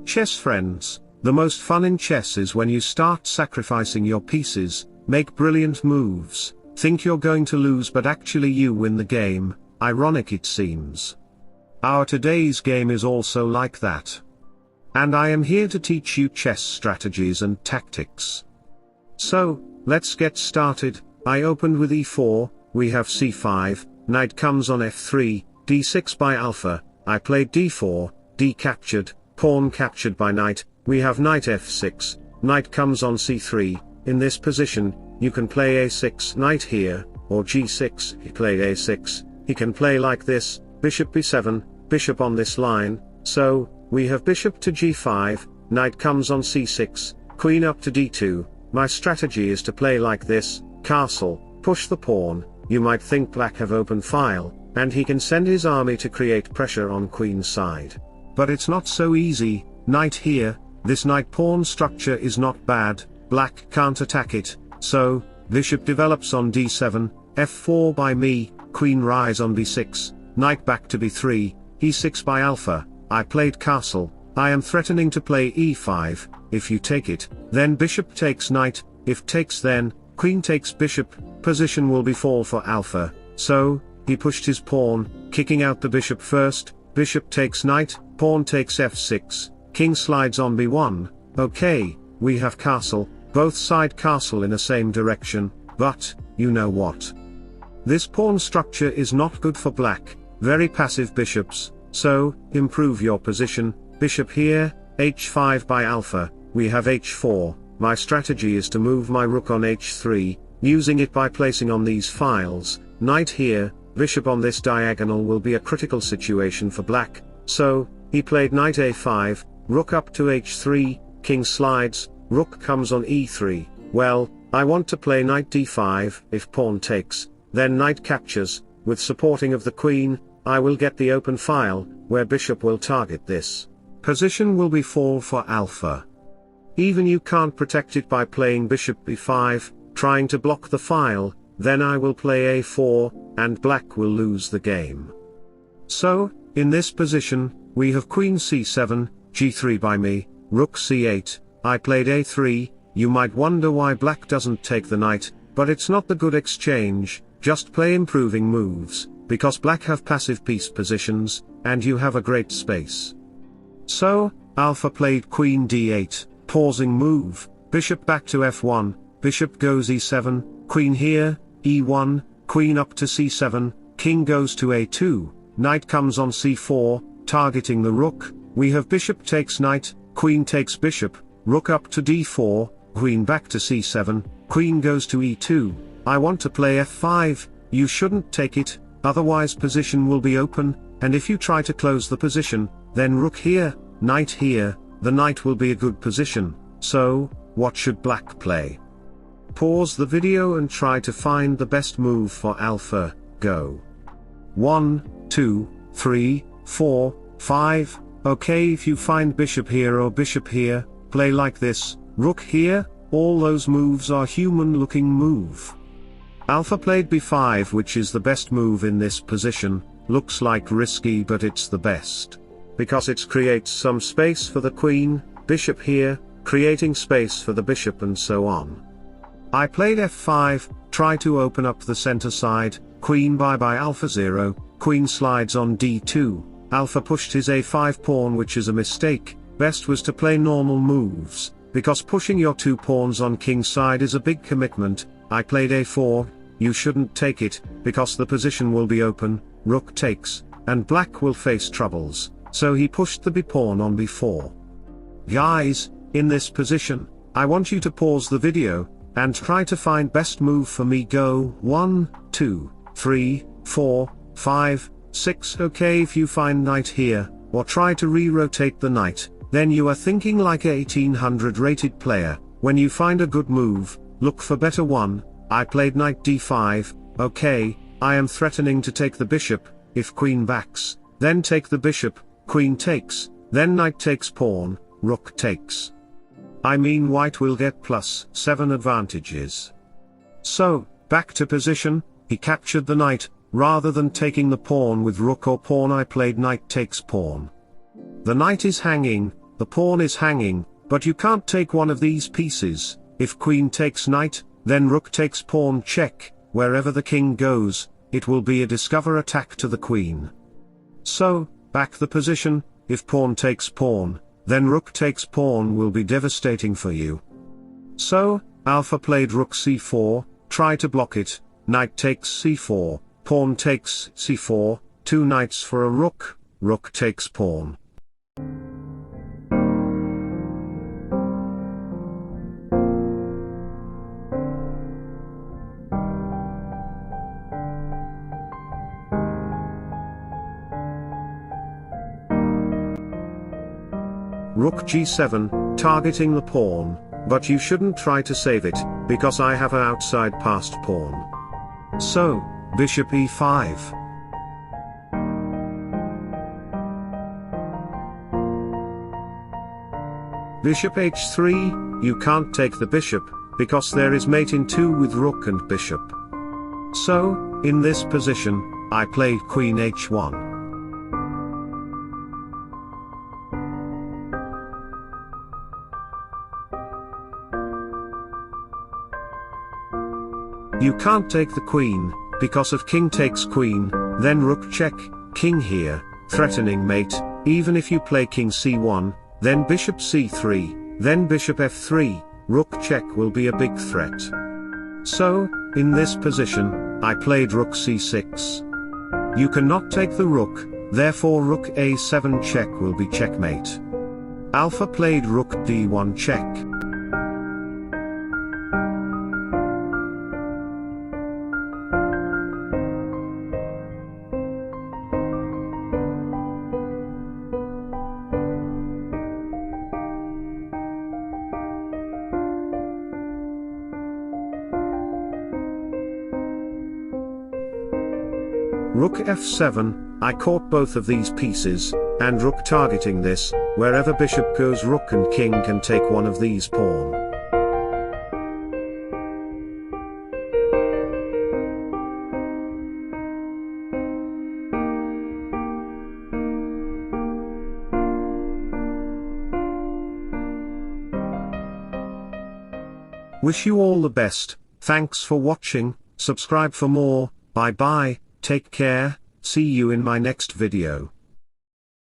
Chess friends, the most fun in chess is when you start sacrificing your pieces, make brilliant moves, think you're going to lose but actually you win the game. Ironic it seems. Our today's game is also like that. And I am here to teach you chess strategies and tactics. So, let's get started. I opened with e4, we have c5, knight comes on f3, d6 by alpha, I played d4, d captured, pawn captured by knight, we have knight f6, knight comes on c3, in this position, you can play a6 knight here, or g6, he played a6, he can play like this, bishop b7, bishop on this line, so, we have bishop to g5, knight comes on c6, queen up to d2, my strategy is to play like this, castle, push the pawn, you might think black have open file, and he can send his army to create pressure on queen's side. But it's not so easy, knight here, this knight pawn structure is not bad, black can't attack it, so, bishop develops on d7, f4 by me, queen rise on b6, knight back to b3, e6 by alpha, I played castle, I am threatening to play e5, if you take it, then bishop takes knight, if takes then, queen takes bishop, position will be fall for alpha, so, he pushed his pawn, kicking out the bishop first, bishop takes knight, pawn takes f6, king slides on b1, okay, we have castle, both side castle in the same direction, but, you know what? This pawn structure is not good for black, very passive bishops, so, improve your position, bishop here, h5 by alpha, we have h4, my strategy is to move my rook on h3, using it by placing on these files, knight here, bishop on this diagonal will be a critical situation for black, so, he played knight a5, rook up to h3, king slides, rook comes on e3, well, I want to play knight d5, if pawn takes, then knight captures, with supporting of the queen, I will get the open file, where bishop will target this. Position will be fall for alpha. Even you can't protect it by playing bishop b5, trying to block the file, then I will play a4, and black will lose the game. So, in this position, we have queen c7, g3 by me, rook c8, I played a3, you might wonder why black doesn't take the knight, but it's not the good exchange, just play improving moves, because black have passive piece positions, and you have a great space. So, alpha played queen d8, pausing move, bishop back to f1, bishop goes e7, queen here, e1, queen up to c7, king goes to a2, knight comes on c4, targeting the rook, we have bishop takes knight, queen takes bishop, rook up to d4, queen back to c7, queen goes to e2, I want to play f5, you shouldn't take it, otherwise position will be open, and if you try to close the position, then rook here, knight here, the knight will be a good position, so, what should black play? Pause the video and try to find the best move for alpha, go. 1, 2, 3, 4, 5, okay if you find bishop here or bishop here, play like this, rook here, all those moves are human looking move. Alpha played b5 which is the best move in this position, looks like risky but it's the best. Because it creates some space for the queen, bishop here, creating space for the bishop and so on. I played f5, try to open up the center side, queen by AlphaZero, queen slides on d2, alpha pushed his a5 pawn which is a mistake, best was to play normal moves, because pushing your two pawns on king side is a big commitment, I played a4, you shouldn't take it, because the position will be open, rook takes, and black will face troubles, so he pushed the b pawn on b4. Guys, in this position, I want you to pause the video, and try to find best move for me go 1, 2, 3, 4, 5, 6 okay if you find knight here, or try to re-rotate the knight, then you are thinking like a 1800 rated player, when you find a good move, look for better one, I played knight d5, okay, I am threatening to take the bishop, if queen backs, then take the bishop, queen takes, then knight takes pawn, rook takes. I mean white will get +7 advantages. So, back to position, he captured the knight, rather than taking the pawn with rook or pawn I played knight takes pawn. The knight is hanging, the pawn is hanging, but you can't take one of these pieces. If queen takes knight, then rook takes pawn check, wherever the king goes, it will be a discover attack to the queen. So, back the position, if pawn takes pawn, then rook takes pawn will be devastating for you. So, Alpha played rook c4, try to block it, knight takes c4, pawn takes c4, 2 knights for a rook, rook takes pawn. Rook g7, targeting the pawn, but you shouldn't try to save it, because I have an outside passed pawn. So, bishop e5. Bishop h3, you can't take the bishop, because there is mate in 2 with rook and bishop. So, in this position, I played queen h1. You can't take the queen, because if king takes queen, then rook check, king here, threatening mate, even if you play king c1, then bishop c3, then bishop f3, rook check will be a big threat. So, in this position, I played rook c6. You cannot take the rook, therefore rook a7 check will be checkmate. Alpha played rook d1 check. Rook f7, I caught both of these pieces, and rook targeting this, wherever bishop goes rook and king can take one of these pawn. Wish you all the best, thanks for watching, subscribe for more, bye bye. Take care, see you in my next video.